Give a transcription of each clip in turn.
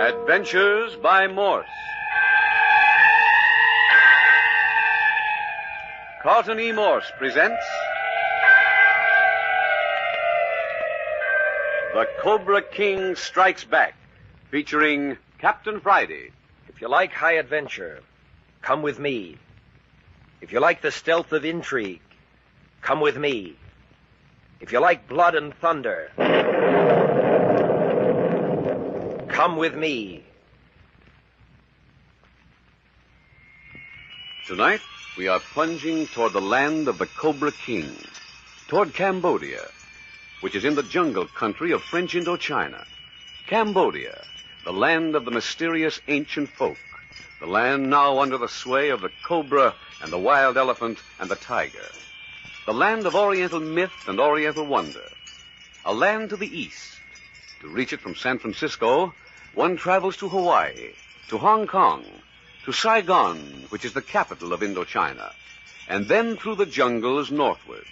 Adventures by Morse. Carlton E. Morse presents The Cobra King Strikes Back, featuring Captain Friday. If you like high adventure, come with me. If you like the stealth of intrigue, come with me. If you like blood and thunder, come with me. Tonight, we are plunging toward the land of the Cobra King, toward Cambodia, which is in the jungle country of French Indochina. Cambodia, the land of the mysterious ancient folk, the land now under the sway of the cobra and the wild elephant and the tiger, the land of Oriental myth and Oriental wonder, a land to the east. To reach it from San Francisco, one travels to Hawaii, to Hong Kong, to Saigon, which is the capital of Indochina, and then through the jungles northward.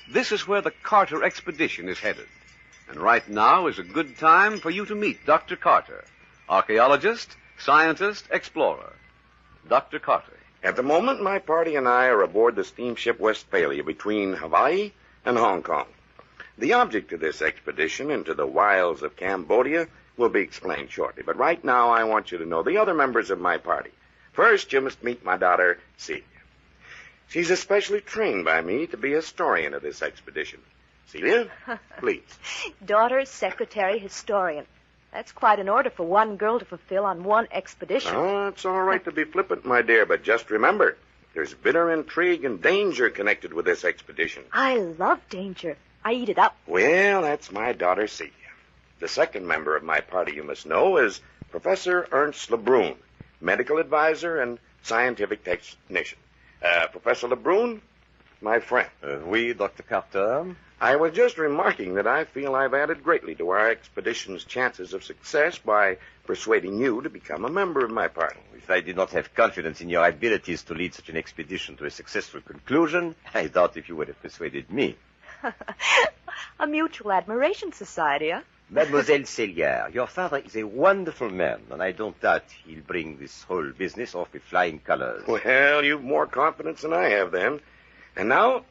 This is where the Carter expedition is headed. And right now is a good time for you to meet Dr. Carter, archaeologist, scientist, explorer. Dr. Carter. At the moment, my party and I are aboard the steamship Westphalia between Hawaii and Hong Kong. The object of this expedition into the wilds of Cambodia will be explained shortly. But right now, I want you to know the other members of my party. First, you must meet my daughter, Celia. She's especially trained by me to be a historian of this expedition. Celia, please. Daughter, secretary, historian. That's quite an order for one girl to fulfill on one expedition. Oh, it's all right to be flippant, my dear, but just remember, there's bitter intrigue and danger connected with this expedition. I love danger. I eat it up. Well, that's my daughter, Celia. The second member of my party, you must know, is Professor Ernst Lebrun, medical advisor and scientific technician. Professor Lebrun, my friend. Oui, Dr. Carter. I was just remarking that I feel I've added greatly to our expedition's chances of success by persuading you to become a member of my party. If I did not have confidence in your abilities to lead such an expedition to a successful conclusion, I doubt if you would have persuaded me. A mutual admiration society, huh? Mademoiselle Celia, your father is a wonderful man, and I don't doubt he'll bring this whole business off with flying colors. Well, you've more confidence than I have, then. And now,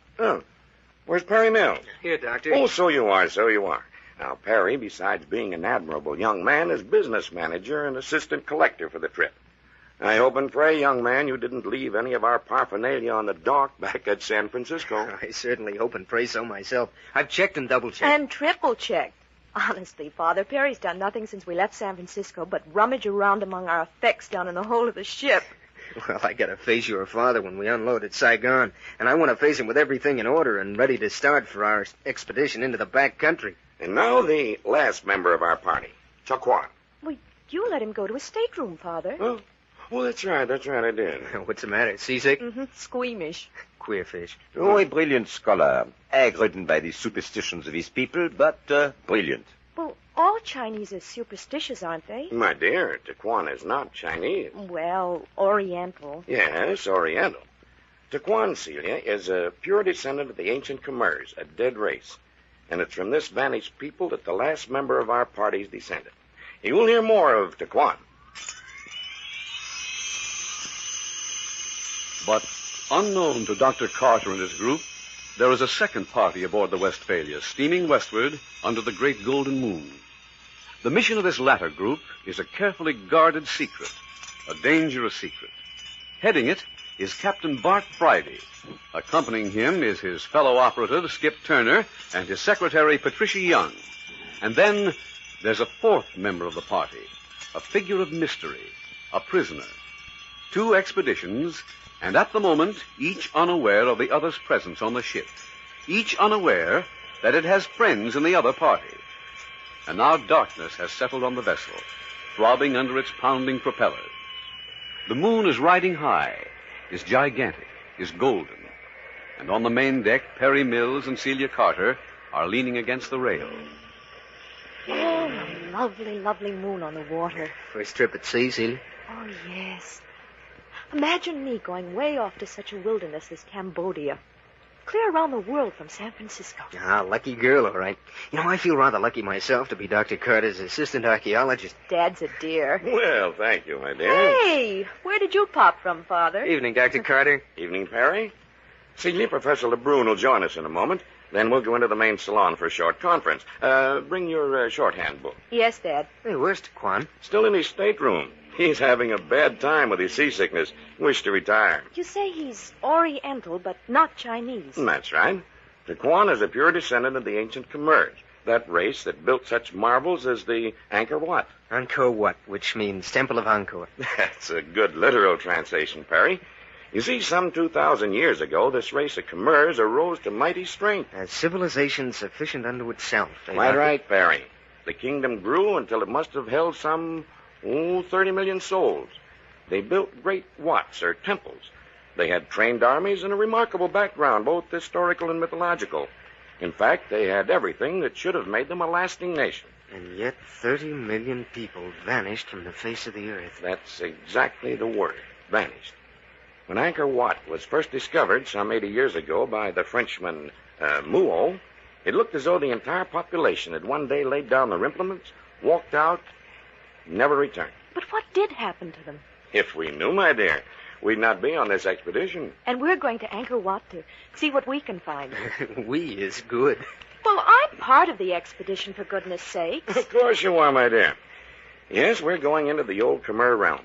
where's Perry Mills? Here, Doctor. Oh, so you are. Now, Perry, besides being an admirable young man, is business manager and assistant collector for the trip. I hope and pray, young man, you didn't leave any of our paraphernalia on the dock back at San Francisco. I certainly hope and pray so myself. I've checked and double-checked. And triple-checked. Honestly, Father, Perry's done nothing since we left San Francisco but rummage around among our effects down in the hold of the ship. Well, I gotta face your father when we unload at Saigon, and I want to face him with everything in order and ready to start for our expedition into the back country. And now the last member of our party, Chaquan. Well, you let him go to his stateroom, Father. Oh, that's right, I did. What's the matter, seasick? Mm-hmm. Squeamish. Queer fish. Oh, a brilliant scholar, ag-ridden by the superstitions of his people, but brilliant. Well, all Chinese are superstitious, aren't they? My dear, Taquan is not Chinese. Well, Oriental. Yes, Oriental. Taquan, Celia, is a pure descendant of the ancient Khmers, a dead race. And it's from this vanished people that the last member of our party's descended. You will hear more of Taquan. But unknown to Dr. Carter and his group, there is a second party aboard the Westphalia, steaming westward under the great golden moon. The mission of this latter group is a carefully guarded secret, a dangerous secret. Heading it is Captain Bart Friday. Accompanying him is his fellow operative, Skip Turner, and his secretary, Patricia Young. And then there's a fourth member of the party, a figure of mystery, a prisoner. Two expeditions, and at the moment, each unaware of the other's presence on the ship. Each unaware that it has friends in the other party. And now darkness has settled on the vessel, throbbing under its pounding propellers. The moon is riding high, is gigantic, is golden. And on the main deck, Perry Mills and Celia Carter are leaning against the rail. Oh, a lovely, lovely moon on the water. First trip at sea, Celia? Oh, yes. Imagine me going way off to such a wilderness as Cambodia. Clear around the world from San Francisco. Ah, lucky girl, all right. I feel rather lucky myself to be Dr. Carter's assistant archaeologist. Dad's a dear. Well, thank you, my dear. Hey, where did you pop from, Father? Evening, Dr. Carter. Evening, Perry. See, Professor LeBrun will join us in a moment. Then we'll go into the main salon for a short conference. Bring your shorthand book. Yes, Dad. Hey, where's Taquan? Still in his stateroom. He's having a bad time with his seasickness. Wish to retire. You say he's Oriental, but not Chinese. That's right. Taquan is a pure descendant of the ancient Khmers, that race that built such marvels as the Angkor Wat. Angkor Wat, which means Temple of Angkor. That's a good literal translation, Perry. You see, some 2,000 years ago, this race of Khmers arose to mighty strength. A civilization sufficient unto itself. Quite right, Perry. The kingdom grew until it must have held some 30 million souls. They built great wats, or temples. They had trained armies and a remarkable background, both historical and mythological. In fact, they had everything that should have made them a lasting nation. And yet 30 million people vanished from the face of the earth. That's exactly the word, vanished. When Angkor Wat was first discovered some 80 years ago by the Frenchman Muot, it looked as though the entire population had one day laid down their implements, walked out, never returned. But what did happen to them? If we knew, my dear, we'd not be on this expedition. And we're going to Angkor Wat to see what we can find. We is good. Well, I'm part of the expedition, for goodness sakes. Of course you are, my dear. Yes, we're going into the old Khmer realm.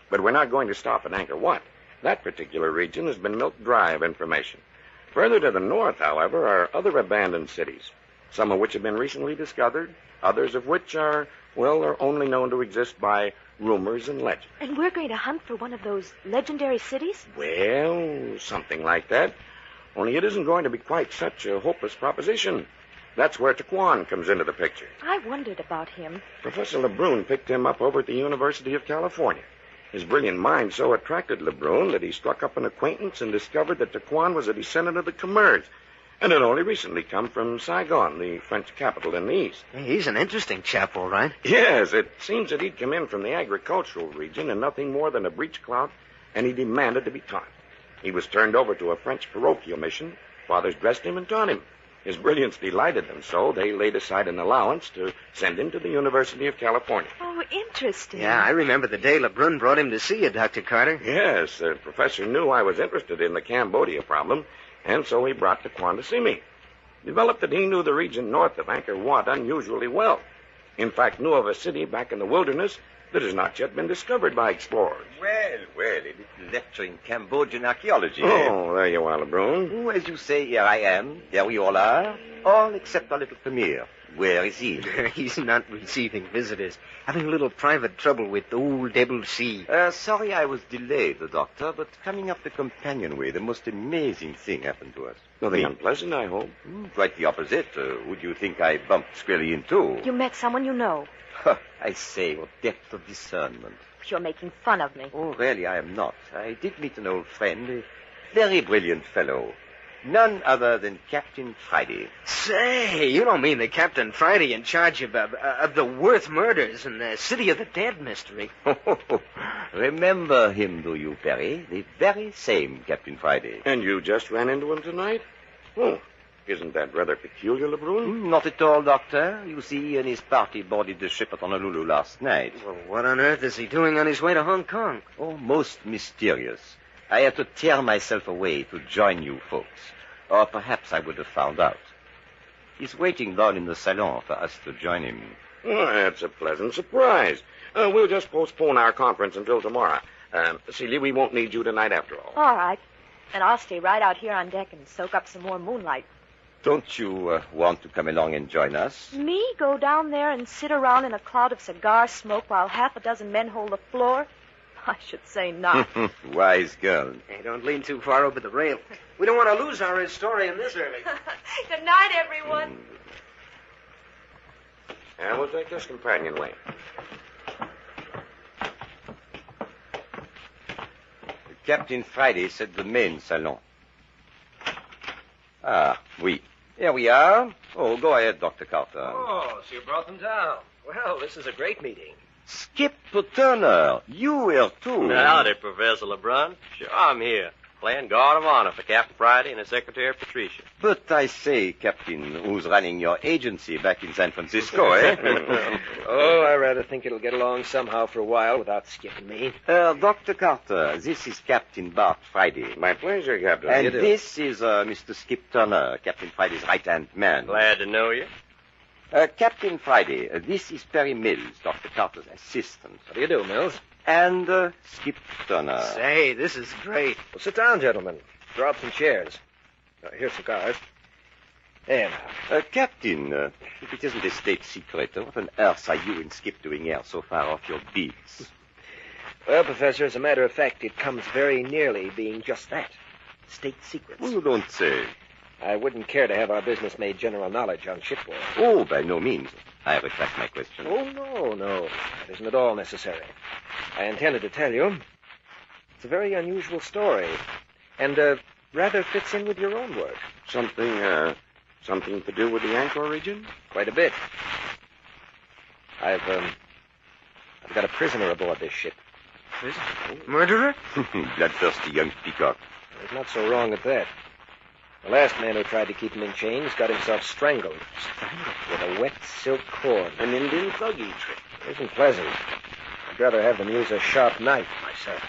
But we're not going to stop at Angkor Wat. That particular region has been milked dry of information. Further to the north, however, are other abandoned cities, some of which have been recently discovered, others of which are only known to exist by rumors and legends. And we're going to hunt for one of those legendary cities? Well, something like that. Only it isn't going to be quite such a hopeless proposition. That's where Taquan comes into the picture. I wondered about him. Professor LeBrun picked him up over at the University of California. His brilliant mind so attracted LeBrun that he struck up an acquaintance and discovered that Taquan was a descendant of the Khmers, and had only recently come from Saigon, the French capital in the east. Hey, he's an interesting chap, all right. Yes, it seems that he'd come in from the agricultural region and nothing more than a breech clout, and he demanded to be taught. He was turned over to a French parochial mission. Fathers dressed him and taught him. His brilliance delighted them so they laid aside an allowance to send him to the University of California. Oh, interesting. Yeah, I remember the day LeBrun brought him to see you, Dr. Carter. Yes, the professor knew I was interested in the Cambodia problem, and so he brought Taquan to see me. Developed that he knew the region north of Angkor Wat unusually well. In fact, knew of a city back in the wilderness that has not yet been discovered by explorers. Well, a little lecture in Cambodian archaeology. Oh, there you are, LeBrun. Oh, as you say, here I am. There we all are. All except our little premier. Where is he? He's not receiving visitors. Having a little private trouble with old Devil Sea. Sorry I was delayed, the doctor, but coming up the companionway, the most amazing thing happened to us. Nothing unpleasant, I hope. Quite the opposite. Who do you think I bumped squarely into? You met someone you know. I say, what depth of discernment. You're making fun of me. Oh, really, I am not. I did meet an old friend, a very brilliant fellow. None other than Captain Friday. Say, you don't mean the Captain Friday in charge of the Worth murders and the City of the Dead mystery. Remember him, do you, Perry? The very same Captain Friday. And you just ran into him tonight? Oh, isn't that rather peculiar, LeBrun? Not at all, Doctor. You see, he and his party boarded the ship at Honolulu last night. Well, what on earth is he doing on his way to Hong Kong? Oh, most mysterious. I had to tear myself away to join you folks. Or perhaps I would have found out. He's waiting down in the salon for us to join him. Oh, that's a pleasant surprise. We'll just postpone our conference until tomorrow. Celia, we won't need you tonight after all. All right. And I'll stay right out here on deck and soak up some more moonlight. Don't you want to come along and join us? Me go down there and sit around in a cloud of cigar smoke while half a dozen men hold the floor? I should say not. Wise girl. Hey, don't lean too far over the rail. We don't want to lose our historian this early. Good night, everyone. And we'll take this companionway. Captain Friday said the main salon. Ah, oui. Here we are. Oh, go ahead, Dr. Carter. Oh, so you brought them down. Well, this is a great meeting. Skip Turner, you here too. Howdy, Professor LeBrun. Sure, I'm here. playing guard of honor for Captain Friday and his secretary, Patricia. But I say, Captain, who's running your agency back in San Francisco, eh? Oh, I rather think it'll get along somehow for a while without skipping me. Dr. Carter, this is Captain Bart Friday. My pleasure, Captain. And this is Mr. Skip Turner, Captain Friday's right-hand man. Glad to know you. Captain Friday, this is Perry Mills, Dr. Carter's assistant. How do you do, Mills? And Skip Turner. Say, this is great. Well, sit down, gentlemen. Draw up some chairs. Here's cigars. There now. Captain, if it isn't a state secret, what on earth are you and Skip doing here so far off your beats? Well, Professor, as a matter of fact, it comes very nearly being just that. State secrets. Well, you don't say. I wouldn't care to have our business made general knowledge on shipboard. Oh, by no means. I retract my question. Oh, no. That isn't at all necessary. I intended to tell you. It's a very unusual story. And, rather fits in with your own work. Something to do with the Anchor region? Quite a bit. I've got a prisoner aboard this ship. Prisoner? Murderer? Bloodthirsty young peacock. He's not so wrong at that. The last man who tried to keep him in chains got himself strangled. Strangled? With a wet silk cord. An Indian thuggy trick. It isn't pleasant. I'd rather have them use a sharp knife myself.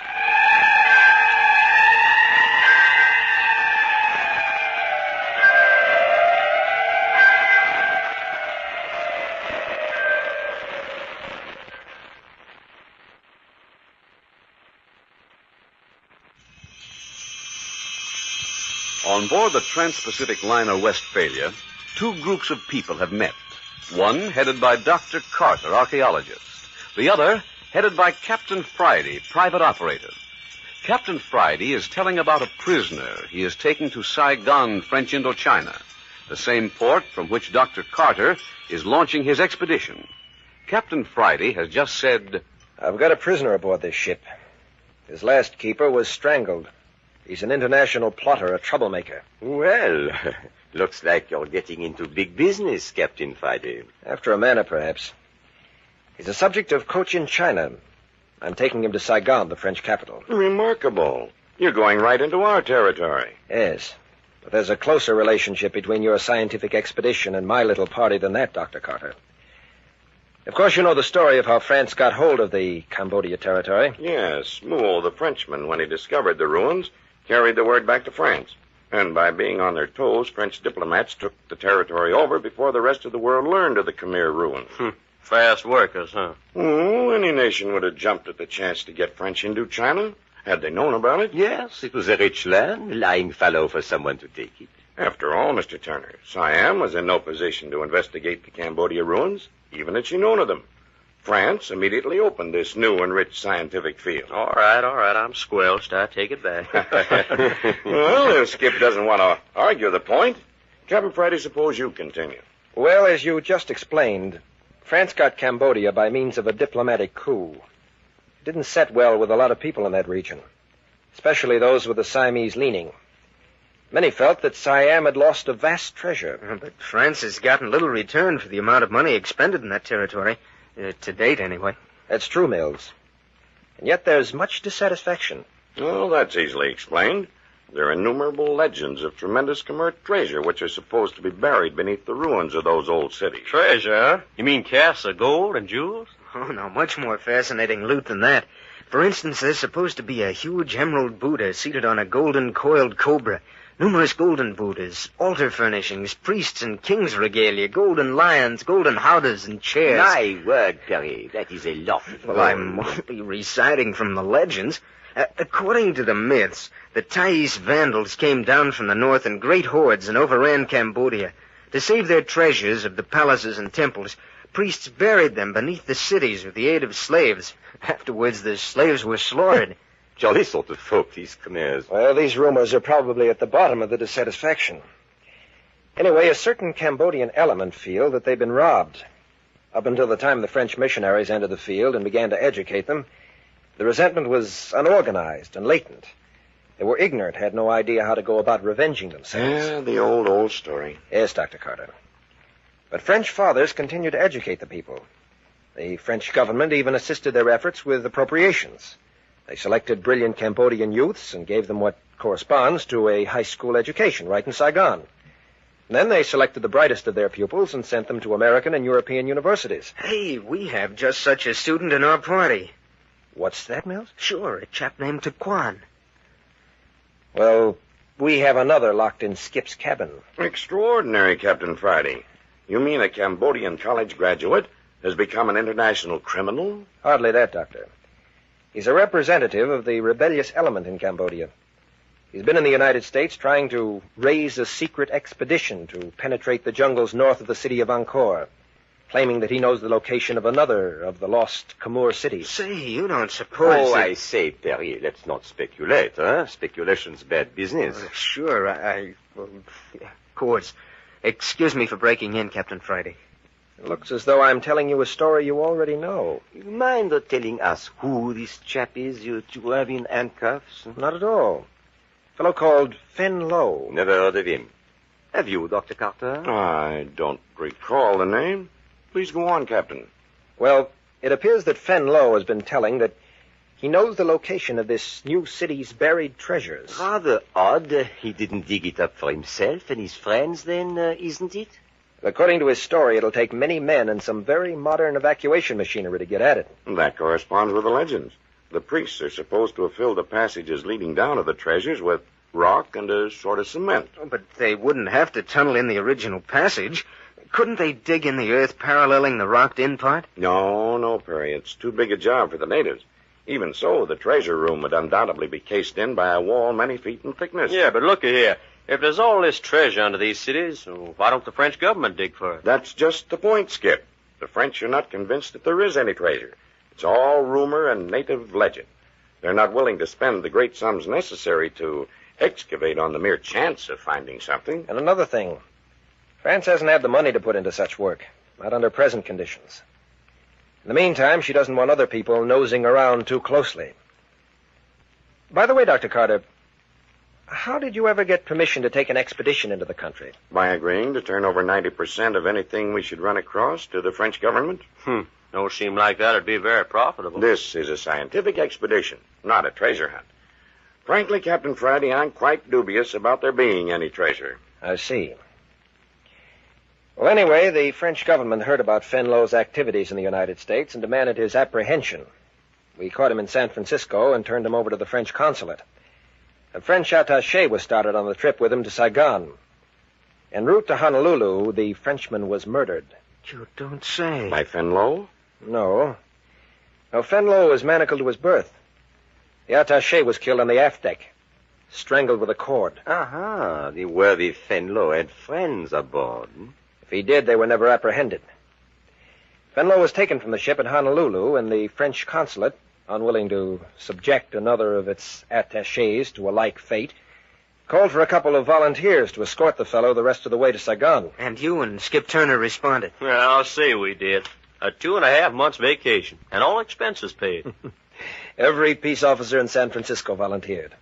On board the Trans-Pacific liner Westphalia, two groups of people have met. One headed by Dr. Carter, archaeologist. The other headed by Captain Friday, private operator. Captain Friday is telling about a prisoner he is taking to Saigon, French Indochina, the same port from which Dr. Carter is launching his expedition. Captain Friday has just said, I've got a prisoner aboard this ship. His last keeper was strangled. He's an international plotter, a troublemaker. Well, looks like you're getting into big business, Captain Friday. After a manner, perhaps. He's a subject of Cochin China. I'm taking him to Saigon, the French capital. Remarkable. You're going right into our territory. Yes. But there's a closer relationship between your scientific expedition and my little party than that, Dr. Carter. Of course, you know the story of how France got hold of the Cambodia territory. Yes, Moole, the Frenchman, when he discovered the ruins, carried the word back to France. And by being on their toes, French diplomats took the territory over before the rest of the world learned of the Khmer ruins. Fast workers, huh? Oh, any nation would have jumped at the chance to get French Indochina, had they known about it. Yes, it was a rich land, lying fallow for someone to take it. After all, Mr. Turner, Siam was in no position to investigate the Cambodia ruins, even had she known of them. France immediately opened this new and rich scientific field. All right, I'm squelched. I take it back. Well, if Skip doesn't want to argue the point, Captain Friday, suppose you continue. Well, as you just explained, France got Cambodia by means of a diplomatic coup. It didn't set well with a lot of people in that region, especially those with the Siamese leaning. Many felt that Siam had lost a vast treasure. But France has gotten little return for the amount of money expended in that territory. To date, anyway. That's true, Mills. And yet there's much dissatisfaction. Well, that's easily explained. There are innumerable legends of tremendous Khmer treasure which are supposed to be buried beneath the ruins of those old cities. Treasure, huh? You mean casts of gold and jewels? Oh, no, much more fascinating loot than that. For instance, there's supposed to be a huge emerald Buddha seated on a golden coiled cobra. Numerous golden Buddhas, altar furnishings, priests and king's regalia, golden lions, golden howdahs, and chairs. My word, Perry, that is a lot. Well, I'm only reciting from the legends. According to the myths, the Thais Vandals came down from the north in great hordes and overran Cambodia. To save their treasures of the palaces and temples, priests buried them beneath the cities with the aid of slaves. Afterwards, the slaves were slaughtered. Jolly sort of folk, these Khmers. Well, these rumors are probably at the bottom of the dissatisfaction. Anyway, a certain Cambodian element feel that they've been robbed. Up until the time the French missionaries entered the field and began to educate them, the resentment was unorganized and latent. They were ignorant, had no idea how to go about revenging themselves. Yeah, the old story. Yes, Dr. Carter. But French fathers continued to educate the people. The French government even assisted their efforts with appropriations. They selected brilliant Cambodian youths and gave them what corresponds to a high school education right in Saigon. Then they selected the brightest of their pupils and sent them to American and European universities. Hey, we have just such a student in our party. What's that, Mills? Sure, a chap named Taquan. Well, we have another locked in Skip's cabin. Extraordinary, Captain Friday. You mean a Cambodian college graduate has become an international criminal? Hardly that, Doctor. He's a representative of the rebellious element in Cambodia. He's been in the United States trying to raise a secret expedition to penetrate the jungles north of the city of Angkor, claiming that he knows the location of another of the lost Khmer cities. Say, you don't suppose... I say, Perry, let's not speculate, huh? Speculation's bad business. Sure, well, of course. Excuse me for breaking in, Captain Friday. It looks as though I'm telling you a story you already know. You mind telling us who this chap is you have in handcuffs? Not at all. A fellow called Fen Lo. Never heard of him. Have you, Dr. Carter? I don't recall the name. Please go on, Captain. Well, it appears that Fen Lo has been telling that he knows the location of this new city's buried treasures. Rather odd. He didn't dig it up for himself and his friends, then, isn't it? According to his story, it'll take many men and some very modern evacuation machinery to get at it. That corresponds with the legends. The priests are supposed to have filled the passages leading down to the treasures with rock and a sort of cement. Oh, but they wouldn't have to tunnel in the original passage. Couldn't they dig in the earth paralleling the rocked-in part? No, Perry. It's too big a job for the natives. Even so, the treasure room would undoubtedly be cased in by a wall many feet in thickness. Yeah, but look here. If there's all this treasure under these cities, why don't the French government dig for it? That's just the point, Skip. The French are not convinced that there is any treasure. It's all rumor and native legend. They're not willing to spend the great sums necessary to excavate on the mere chance of finding something. And another thing, France hasn't had the money to put into such work, not under present conditions. In the meantime, she doesn't want other people nosing around too closely. By the way, Dr. Carter, how did you ever get permission to take an expedition into the country? By agreeing to turn over 90% of anything we should run across to the French government. Don't seem like that'd be very profitable. This is a scientific expedition, not a treasure hunt. Frankly, Captain Friday, I'm quite dubious about there being any treasure. I see. Well, anyway, the French government heard about Fen Lo's activities in the United States and demanded his apprehension. We caught him in San Francisco and turned him over to the French consulate. A French attaché was started on the trip with him to Saigon. En route to Honolulu, the Frenchman was murdered. You don't say. By Fen Lo? No. No, Fen Lo was manacled to his berth. The attaché was killed on the aft deck, strangled with a cord. Aha, the worthy Fenlo had friends aboard. If he did, they were never apprehended. Fen Lo was taken from the ship at Honolulu, and the French consulate, unwilling to subject another of its attachés to a like fate, called for a couple of volunteers to escort the fellow the rest of the way to Saigon. And you and Skip Turner responded. Well, I'll say we did. A 2.5 months vacation, and all expenses paid. Every peace officer in San Francisco volunteered.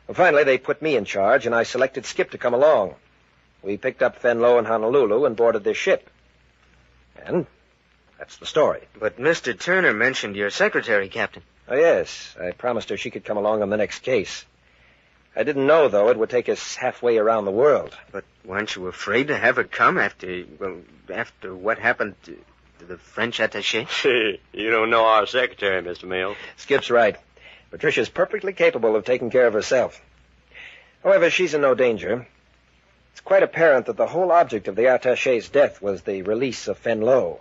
Well, finally, they put me in charge, and I selected Skip to come along. We picked up Fen Lo in Honolulu and boarded their ship. And that's the story. But Mr. Turner mentioned your secretary, Captain. Oh, yes. I promised her she could come along on the next case. I didn't know, though, it would take us halfway around the world. But weren't you afraid to have her come after what happened to the French attaché? You don't know our secretary, Mr. Mills. Skip's right. Patricia's perfectly capable of taking care of herself. However, she's in no danger. It's quite apparent that the whole object of the attaché's death was the release of Fen Lo.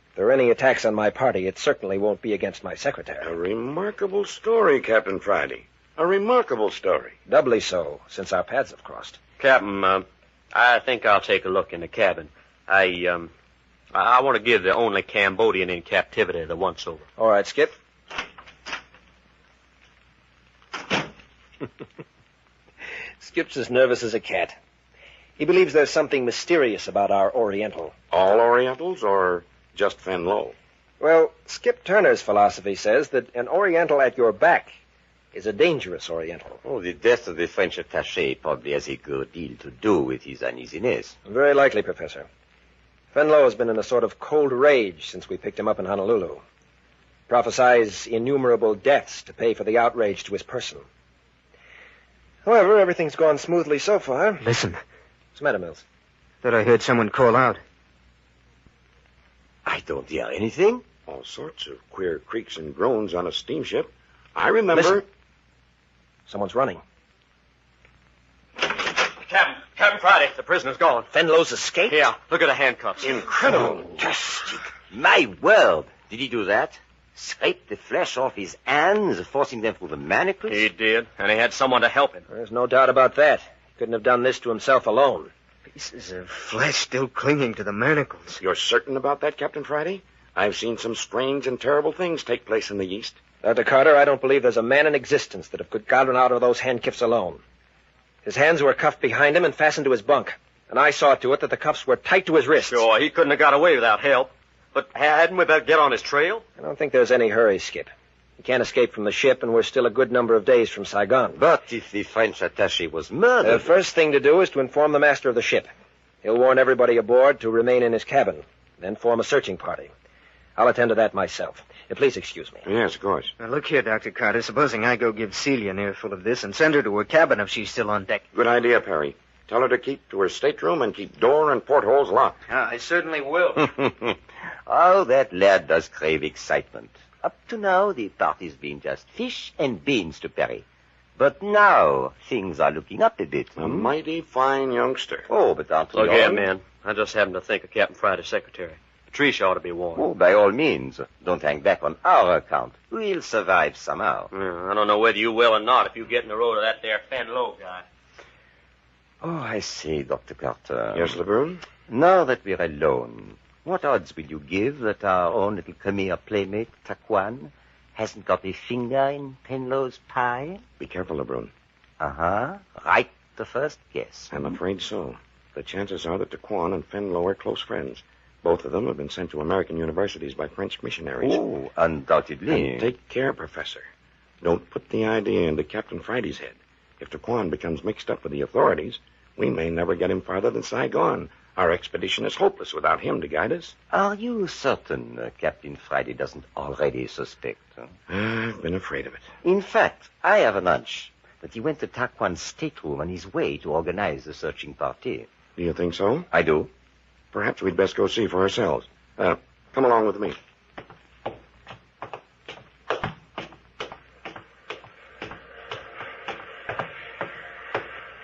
If there are any attacks on my party, it certainly won't be against my secretary. A remarkable story, Captain Friday. A remarkable story. Doubly so, since our paths have crossed. Captain, I think I'll take a look in the cabin. I want to give the only Cambodian in captivity the once-over. All right, Skip. Skip's as nervous as a cat. He believes there's something mysterious about our Oriental. All Orientals or just Fen Lo? Well, Skip Turner's philosophy says that an Oriental at your back is a dangerous Oriental. Oh, the death of the French attaché probably has a good deal to do with his uneasiness. Very likely, Professor. Fen Lo has been in a sort of cold rage since we picked him up in Honolulu. prophesies innumerable deaths to pay for the outrage to his person. However, everything's gone smoothly so far. Listen. What's the matter, Mills? Thought I heard someone call out. I don't hear anything. All sorts of queer creaks and groans on a steamship. I remember... Listen. Someone's running. Captain Friday, the prisoner's gone. Fenlow's escaped? Yeah, look at the handcuffs. Incredible. Fantastic. My word. Did he do that? Scrape the flesh off his hands, forcing them through the manacles? He did, and he had someone to help him. There's no doubt about that. He couldn't have done this to himself alone. Pieces of flesh still clinging to the manacles. You're certain about that, Captain Friday? I've seen some strange and terrible things take place in the East. Dr. Carter, I don't believe there's a man in existence that could have gotten out of those handcuffs alone. His hands were cuffed behind him and fastened to his bunk. And I saw to it that the cuffs were tight to his wrists. Sure, he couldn't have got away without help. But hadn't we better get on his trail? I don't think there's any hurry, Skip. He can't escape from the ship, and we're still a good number of days from Saigon. But if the French attaché was murdered... The first thing to do is to inform the master of the ship. He'll warn everybody aboard to remain in his cabin, then form a searching party. I'll attend to that myself. Please excuse me. Yes, of course. Now, look here, Dr. Carter. Supposing I go give Celia an earful of this and send her to her cabin if she's still on deck. Good idea, Perry. Tell her to keep to her stateroom and keep door and portholes locked. I certainly will. Oh, that lad does crave excitement. Up to now, the party's been just fish and beans to Perry. But now, things are looking up a bit. A mighty fine youngster. Oh, but aren't we Look all... here, man. I just happened to think of Captain Friday's secretary. Patricia ought to be warned. Oh, by all means. Don't hang back on our account. We'll survive somehow. Yeah, I don't know whether you will or not if you get in the road of that there Fenlow guy. Oh, I say, Dr. Carter. Yes, LeBrun? Now that we're alone, what odds will you give that our own little Khmer playmate, Taquan, hasn't got a finger in Penlow's pie? Be careful, LeBrun. Uh-huh. Right the first guess. I'm afraid so. The chances are that Taquan and Fenlow are close friends. Both of them have been sent to American universities by French missionaries. Oh, undoubtedly. And take care, Professor. Don't put the idea into Captain Friday's head. If Taquan becomes mixed up with the authorities, we may never get him farther than Saigon. Our expedition is hopeless without him to guide us. Are you certain Captain Friday doesn't already suspect? I've been afraid of it. In fact, I have an hunch that he went to Taquan's stateroom on his way to organize the searching party. Do you think so? I do. Perhaps we'd best go see for ourselves. Come along with me.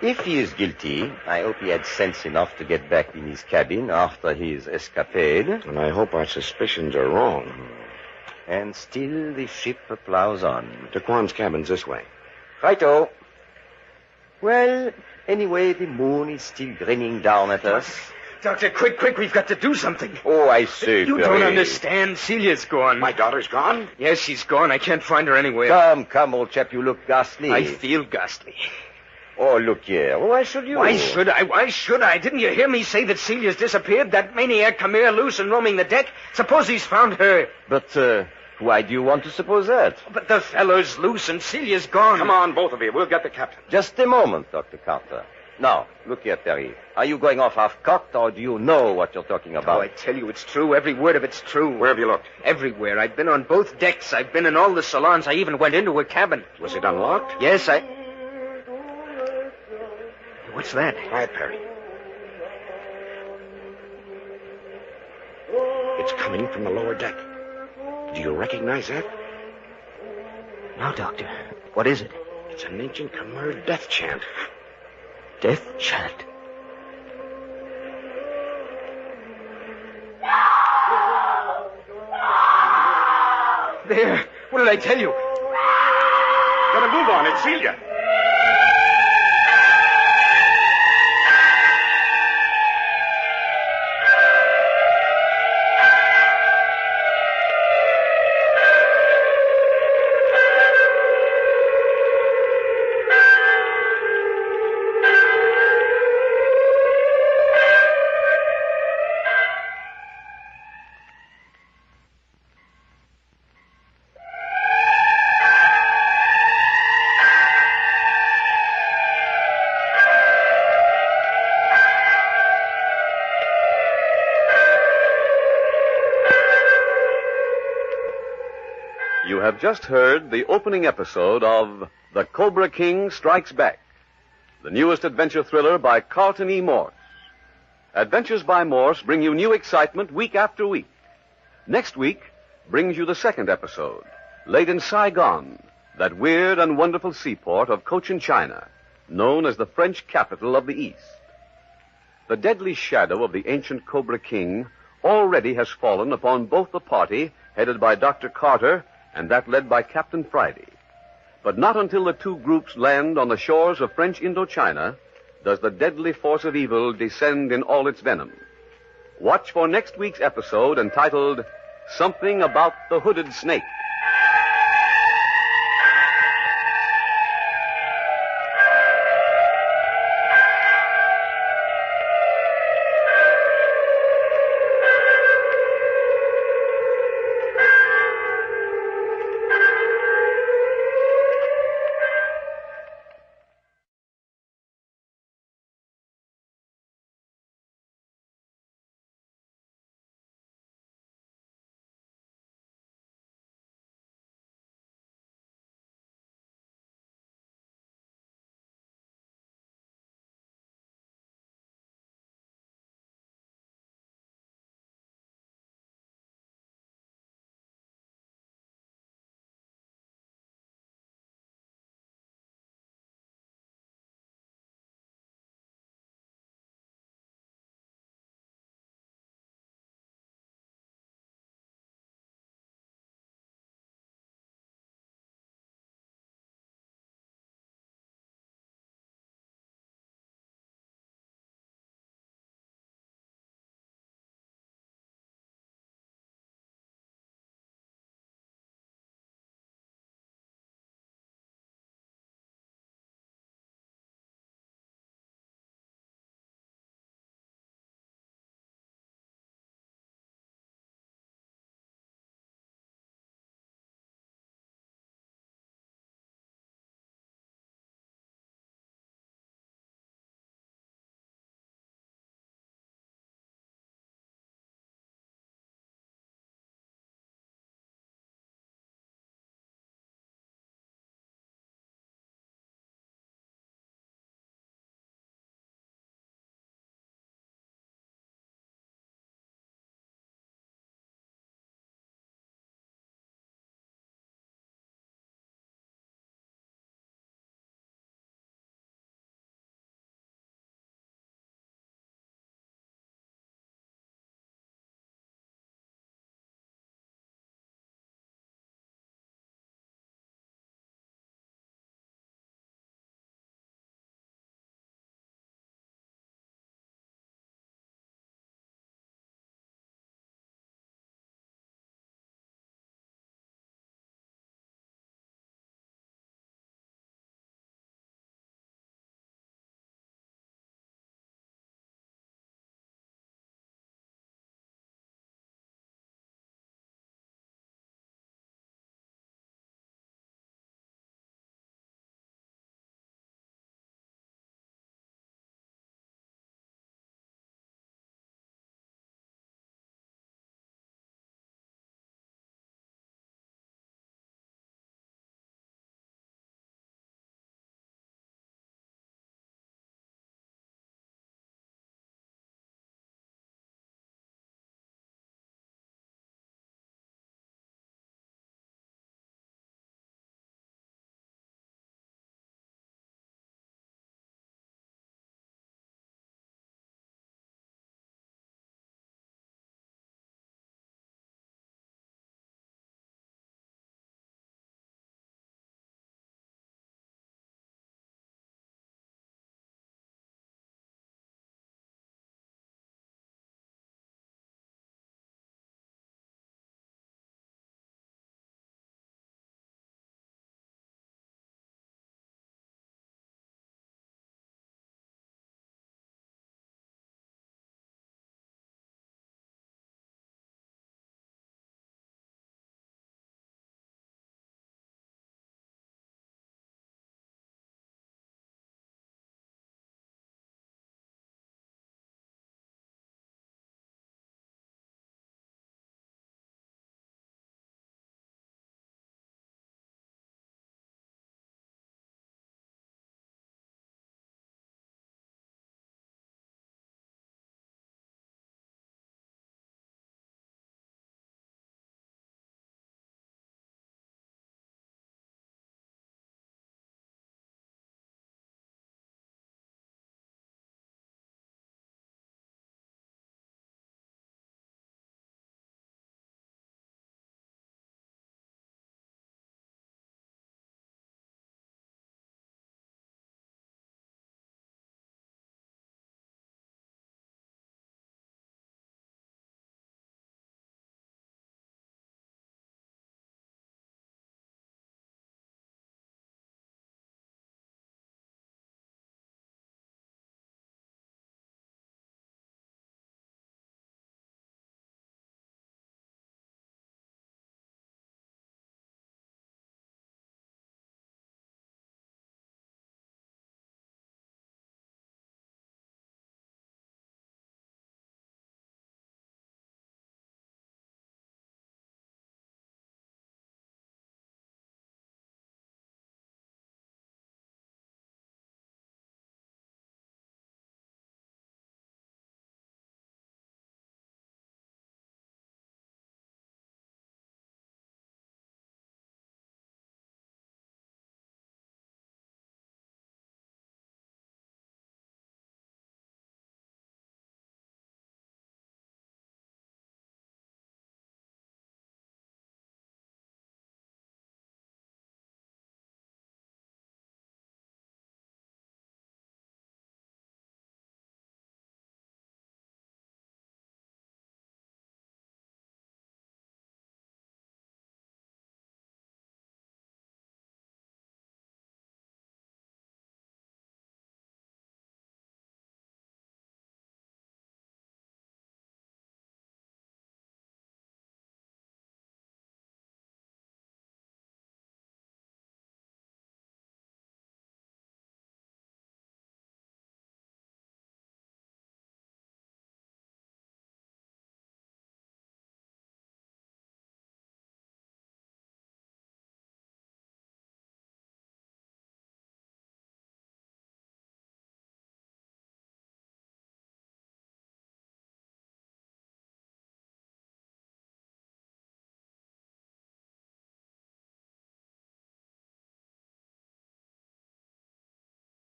If he is guilty, I hope he had sense enough to get back in his cabin after his escapade. And I hope our suspicions are wrong. And still the ship plows on. Taquan's cabin's this way. Righto. Well, anyway, the moon is still grinning down at us. Doctor, quick, we've got to do something. Oh, I say, You Perry. don't understand. Celia's gone. My daughter's gone? Yes, she's gone. I can't find her anywhere. Come, old chap, you look ghastly. I feel ghastly. Oh, look here. Why should you? Why should I? Didn't you hear me say that Celia's disappeared? That maniac come here loose and roaming the deck? Suppose he's found her. But, why do you want to suppose that? But the fellow's loose and Celia's gone. Come on, both of you. We'll get the captain. Just a moment, Dr. Carter. Now, look here, Perry. Are you going off half-cocked, or do you know what you're talking about? Oh, I tell you, it's true. Every word of it's true. Where have you looked? Everywhere. I've been on both decks. I've been in all the salons. I even went into her cabin. Was it unlocked? Yes, What's that? Quiet, Perry. It's coming from the lower deck. Do you recognize that? No, Doctor. What is it? It's an ancient Khmer death chant. Death chant. There. What did I tell you? Gotta move on. It's Celia. have just heard the opening episode of The Cobra King Strikes Back, the newest adventure thriller by Carlton E. Morse. Adventures by Morse bring you new excitement week after week. Next week brings you the second episode, laid in Saigon, that weird and wonderful seaport of Cochin China, known as the French capital of the East. The deadly shadow of the ancient Cobra King already has fallen upon both the party headed by Dr. Carter and that led by Captain Friday. But not until the two groups land on the shores of French Indochina does the deadly force of evil descend in all its venom. Watch for next week's episode entitled Something About the Hooded Snake.